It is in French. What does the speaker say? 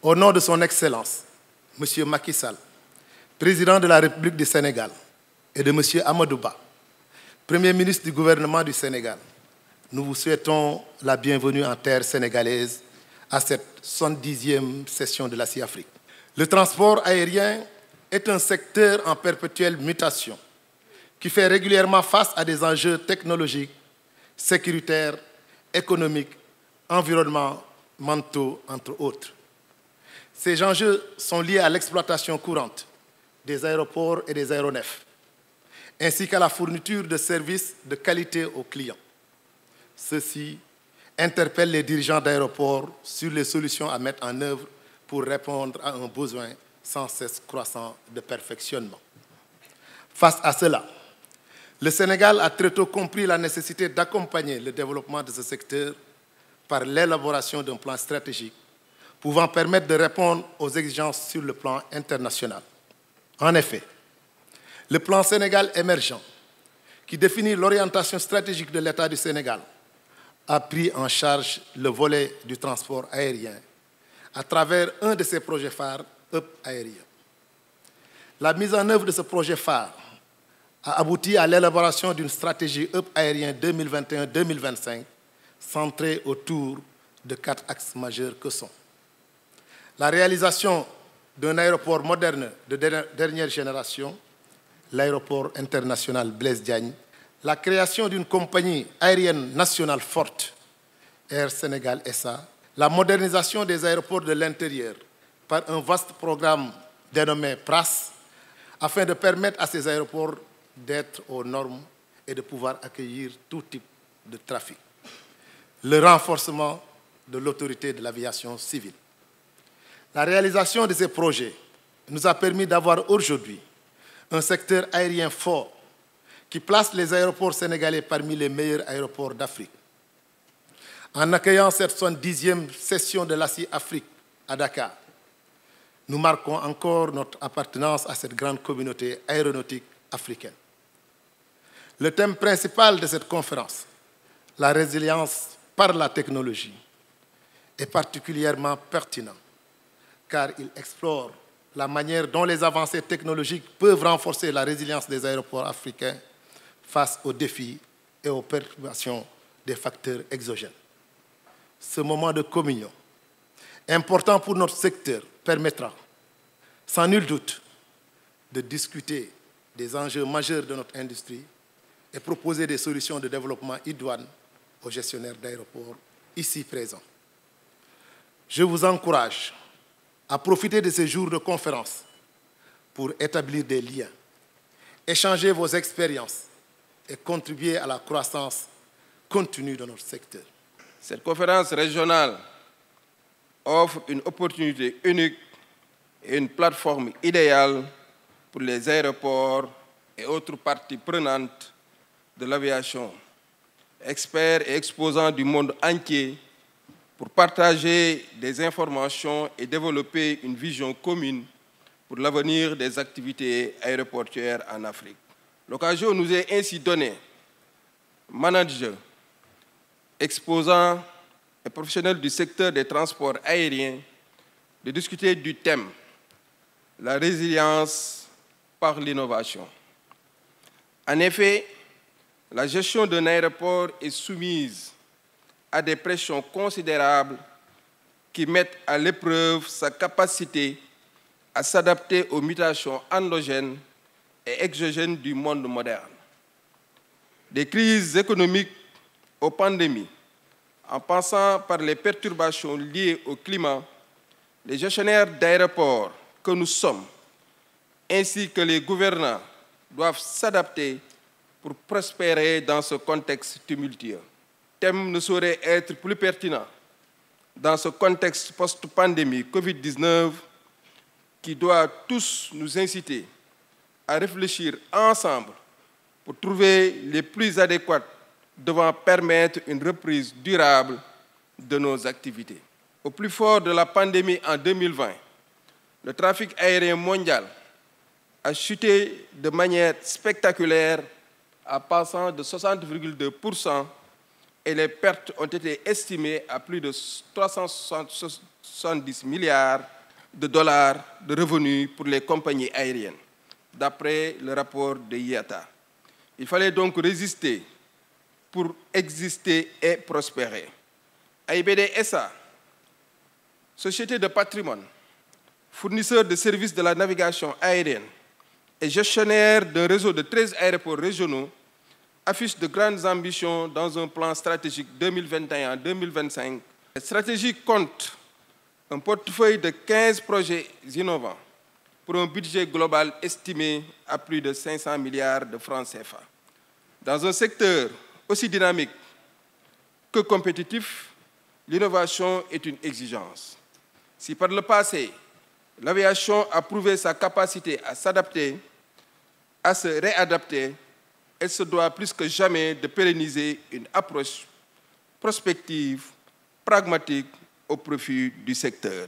Au nom de son Excellence, M. Macky Sall, Président de la République du Sénégal, et de M. Amadou Ba, Premier ministre du gouvernement du Sénégal, nous vous souhaitons la bienvenue en terre sénégalaise à cette 70e session de la CIAFRIC. Le transport aérien est un secteur en perpétuelle mutation qui fait régulièrement face à des enjeux technologiques, sécuritaires, économiques, environnementaux, entre autres. Ces enjeux sont liés à l'exploitation courante des aéroports et des aéronefs, ainsi qu'à la fourniture de services de qualité aux clients. Ceci interpelle les dirigeants d'aéroports sur les solutions à mettre en œuvre pour répondre à un besoin sans cesse croissant de perfectionnement. Face à cela, le Sénégal a très tôt compris la nécessité d'accompagner le développement de ce secteur par l'élaboration d'un plan stratégique pouvant permettre de répondre aux exigences sur le plan international. En effet, le plan Sénégal émergent, qui définit l'orientation stratégique de l'État du Sénégal, a pris en charge le volet du transport aérien à travers un de ses projets phares, Hub aérien. La mise en œuvre de ce projet phare a abouti à l'élaboration d'une stratégie Hub aérien 2021-2025 centrée autour de 4 axes majeurs que sont la réalisation d'un aéroport moderne de dernière génération, l'aéroport international Blaise Diagne, la création d'une compagnie aérienne nationale forte, Air Sénégal SA, la modernisation des aéroports de l'intérieur par un vaste programme dénommé PRAS, afin de permettre à ces aéroports d'être aux normes et de pouvoir accueillir tout type de trafic. Le renforcement de l'autorité de l'aviation civile. La réalisation de ces projets nous a permis d'avoir aujourd'hui un secteur aérien fort qui place les aéroports sénégalais parmi les meilleurs aéroports d'Afrique. En accueillant cette 70e session de l'ACI Afrique à Dakar, nous marquons encore notre appartenance à cette grande communauté aéronautique africaine. Le thème principal de cette conférence, la résilience par la technologie, est particulièrement pertinent car il explore la manière dont les avancées technologiques peuvent renforcer la résilience des aéroports africains face aux défis et aux perturbations des facteurs exogènes. Ce moment de communion, important pour notre secteur, permettra, sans nul doute, de discuter des enjeux majeurs de notre industrie et proposer des solutions de développement idoines aux gestionnaires d'aéroports ici présents. Je vous encourage à profiter de ces jours de conférence pour établir des liens, échanger vos expériences et contribuer à la croissance continue de notre secteur. Cette conférence régionale offre une opportunité unique et une plateforme idéale pour les aéroports et autres parties prenantes de l'aviation, experts et exposants du monde entier, pour partager des informations et développer une vision commune pour l'avenir des activités aéroportuaires en Afrique. L'occasion nous est ainsi donnée, managers, exposants et professionnels du secteur des transports aériens, de discuter du thème « La résilience par l'innovation ». En effet, la gestion d'un aéroport est soumise à des pressions considérables qui mettent à l'épreuve sa capacité à s'adapter aux mutations endogènes et exogènes du monde moderne. Des crises économiques aux pandémies, en passant par les perturbations liées au climat, les gestionnaires d'aéroports que nous sommes, ainsi que les gouvernants, doivent s'adapter pour prospérer dans ce contexte tumultueux. Le thème ne saurait être plus pertinent dans ce contexte post-pandémie Covid-19 qui doit tous nous inciter à réfléchir ensemble pour trouver les plus adéquates devant permettre une reprise durable de nos activités. Au plus fort de la pandémie en 2020, le trafic aérien mondial a chuté de manière spectaculaire en passant de 60,2% et les pertes ont été estimées à plus de 370 milliards de dollars de revenus pour les compagnies aériennes, d'après le rapport de IATA. Il fallait donc résister pour exister et prospérer. AIBD SA, société de patrimoine, fournisseur de services de la navigation aérienne et gestionnaire d'un réseau de 13 aéroports régionaux, affiche de grandes ambitions dans un plan stratégique 2021-2025. Cette stratégie compte un portefeuille de 15 projets innovants pour un budget global estimé à plus de 500 milliards de francs CFA. Dans un secteur aussi dynamique que compétitif, l'innovation est une exigence. Si par le passé, l'aviation a prouvé sa capacité à s'adapter, à se réadapter, elle se doit plus que jamais de pérenniser une approche prospective, pragmatique au profit du secteur.